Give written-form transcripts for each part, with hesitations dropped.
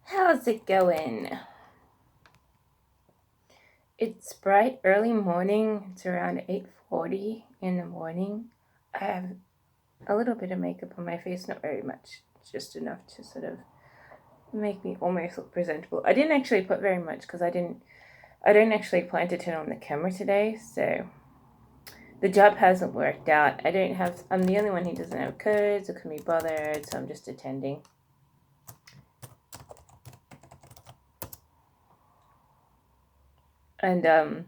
How's it going? It's bright early morning. It's around 8:40 in the morning. I have a little bit of makeup on my face, not very much, just enough to sort of make me almost look presentable. I didn't actually put very much because I don't actually plan to turn on the camera today, so the job hasn't worked out. I'm the only one who doesn't have codes or can be bothered, so I'm just attending. And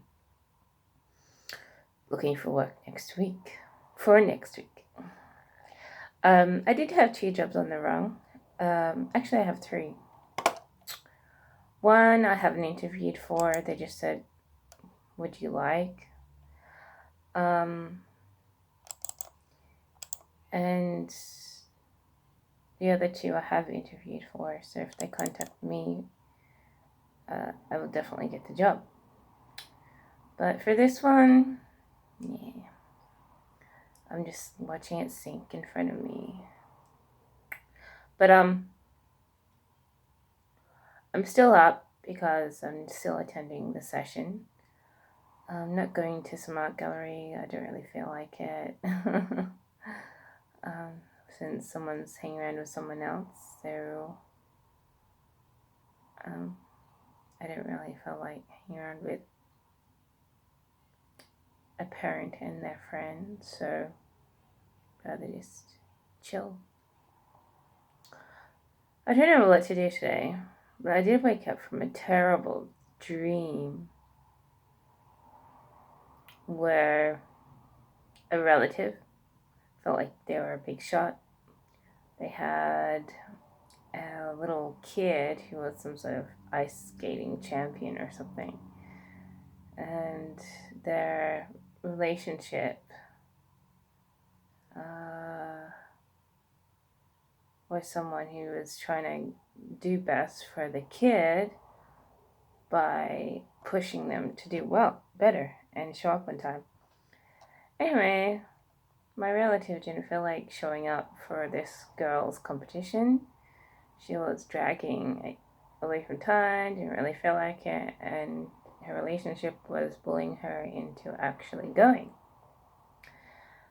looking for work for next week. I did have two jobs on the rung. Actually, I have three. One I haven't interviewed for. They just said, "Would you like?" Um, and the other two I have interviewed for. So if they contact me, I will definitely get the job. But for this one, yeah, I'm just watching it sink in front of me. But I'm still up because I'm still attending the session. I'm not going to some art gallery. I don't really feel like it. um, since someone's hanging around with someone else, so um, I don't really feel like hanging around with a parent and their friend, so rather just chill. I don't know what to do today, but I did wake up from a terrible dream where a relative felt like they were a big shot. They had a little kid who was some sort of ice skating champion or something. And their relationship uh, was someone who was trying to do best for the kid by pushing them to do better, and show up on time. Anyway, my relative didn't feel like showing up for this girl's competition. She was dragging away from time, didn't really feel like it, and her relationship was bullying her into actually going.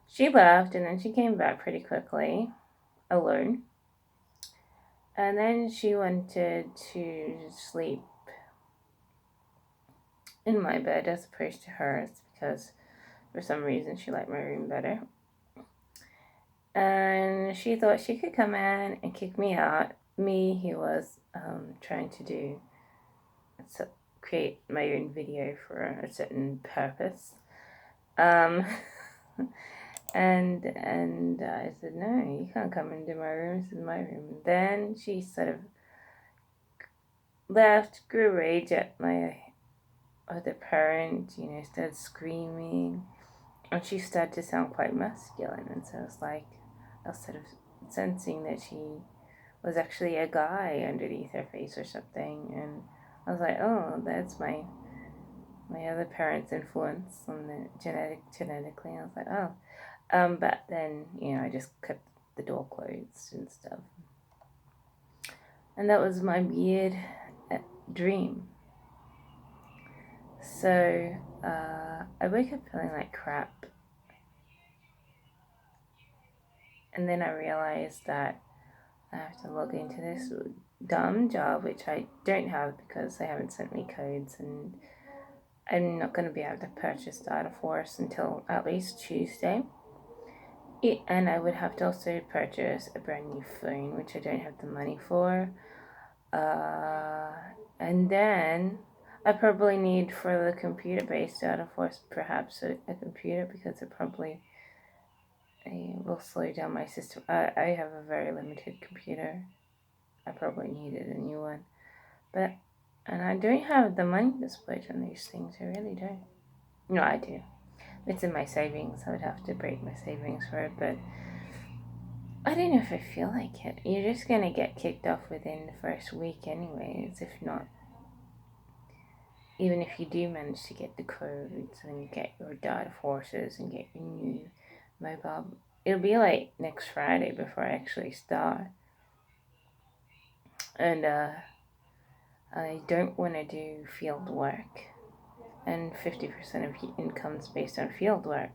She left and then she came back pretty quickly, alone. And then she wanted to sleep in my bed as opposed to hers because for some reason she liked my room better. And she thought she could come in and kick me out. Me, who was trying to create my own video for a certain purpose. Um, and I said, no, you can't come into my room. This is my room. Then she sort of left, grew rage at my other parent, started screaming. And she started to sound quite masculine. And so I was sort of sensing that she was actually a guy underneath her face or something. And I was like, oh, that's my other parent's influence on the genetically. I was like, oh. But then, I just kept the door closed and stuff. And that was my weird dream. So I woke up feeling like crap. And then I realized that I have to log into this dumb job, which I don't have because they haven't sent me codes, and I'm not going to be able to purchase Data Force until at least Tuesday. And I would have to also purchase a brand new phone, which I don't have the money for. Uh, and then I probably need for the computer-based Data Force perhaps a computer because it probably will slow down my system. I have a very limited computer. I probably needed a new one. And I don't have the money to splurge on these things. I really don't. No, I do. It's in my savings. I would have to break my savings for it, but I don't know if I feel like it. You're just gonna get kicked off within the first week, anyways. If not, even if you do manage to get the codes and get your data forces and get your new mobile, it'll be like next Friday before I actually start. And I don't want to do field work, and 50% of income is based on field work.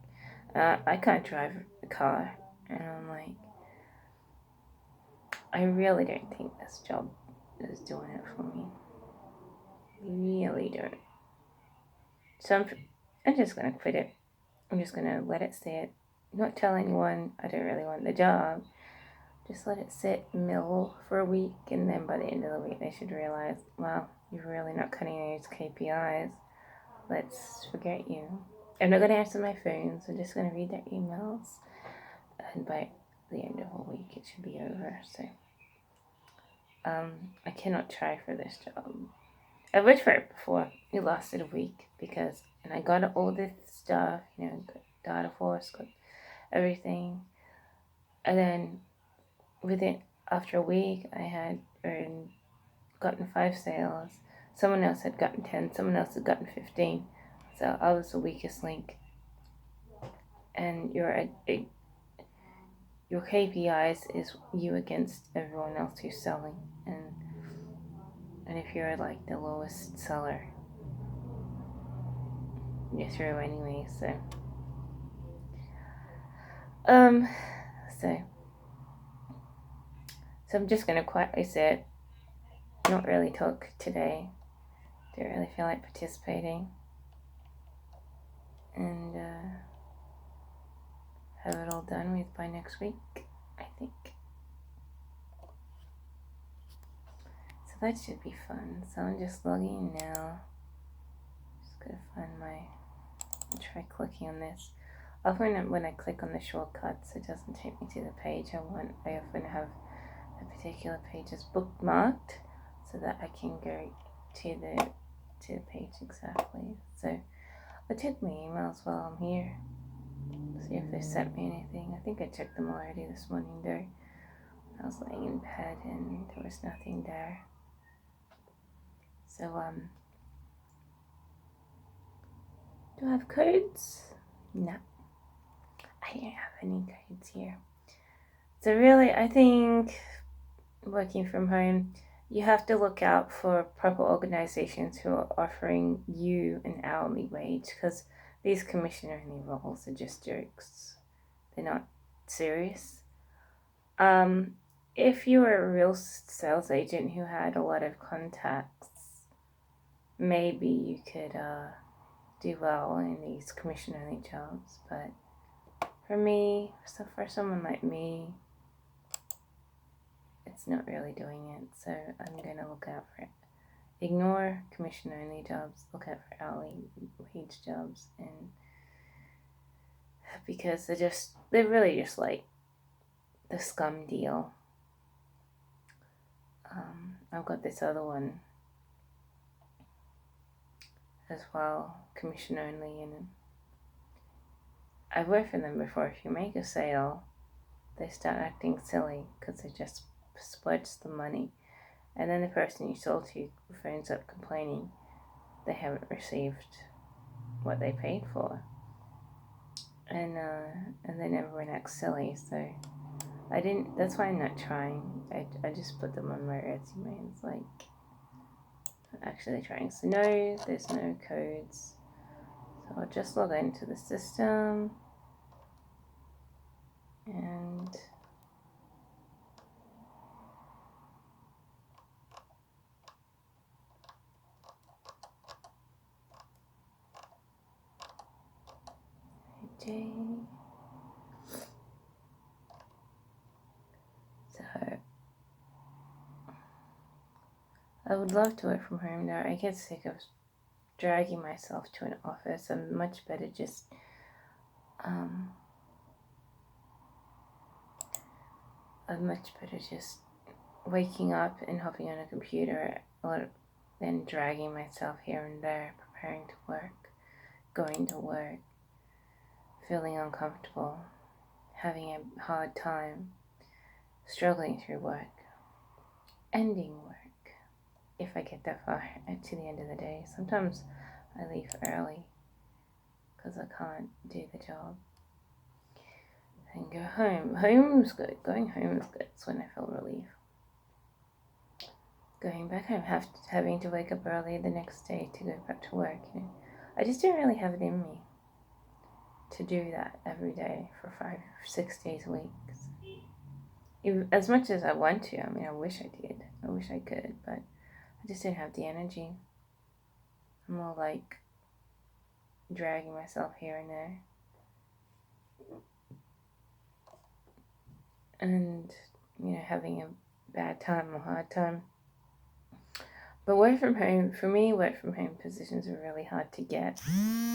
I can't drive a car, and I'm like, I really don't think this job is doing it for me. Really don't. So I'm just gonna quit it. I'm just gonna let it sit. Not tell anyone I don't really want the job. Just let it sit, mill for a week, and then by the end of the week, they should realize, well, you're really not cutting these KPIs. Let's forget you. I'm not going to answer my phones. I'm just going to read their emails. And by the end of a week, it should be over. So, I cannot try for this job. I worked for it before. It lasted a week and I got all this stuff, got data force, got everything. And then after a week, I had gotten 5 sales. Someone else had gotten 10. Someone else had gotten 15. So I was the weakest link. And your KPIs is you against everyone else who's selling, and if you're like the lowest seller, you're through anyway. Um, so I'm just gonna quietly sit, not really talk today. Don't really feel like participating, and have it all done with by next week, I think. So that should be fun. So I'm just logging in now. Just gotta find try clicking on this. Often when I click on the shortcuts, it doesn't take me to the page I want. I often have a particular page as bookmarked so that I can go to the page exactly. So I'll check my emails while I'm here. See if they sent me anything. I think I checked them already this morning though. I was laying in bed and there was nothing there. So do I have codes? No. I don't have any codes here. So really, I think working from home, you have to look out for proper organizations who are offering you an hourly wage, because these commission-only roles are just jokes. They're not serious. If you were a real sales agent who had a lot of contacts, maybe you could do well in these commission-only jobs, but for someone like me, it's not really doing it, so I'm going to look out for it. Ignore commission-only jobs, look out for hourly wage jobs, and because they're really just like the scum deal. I've got this other one as well, commission only, and I've worked for them before. If you make a sale, they start acting silly because they just splurge the money, and then the person you sold to phones up complaining they haven't received what they paid for, and then everyone acts silly. So that's why I'm not trying. I just put them on my resume. It's like actually trying. So no, there's no codes. So I'll just log into the system and so I would love to work from home though. I get sick of dragging myself to an office. I'm much better just waking up and hopping on a computer than dragging myself here and there, preparing to work, going to work, feeling uncomfortable, having a hard time, struggling through work, ending work, if I get that far to the end of the day. Sometimes I leave early because I can't do the job and go home. Home's good. Going home is good. It's when I feel relief. going back home, having to wake up early the next day to go back to work. I just don't really have it in me to do that every day for 6 days a week. As much as I want to, I wish I did. I wish I could, but I just don't have the energy. I'm more like dragging myself here and there. And, having a bad time or hard time. But work from home, for me, work from home positions are really hard to get.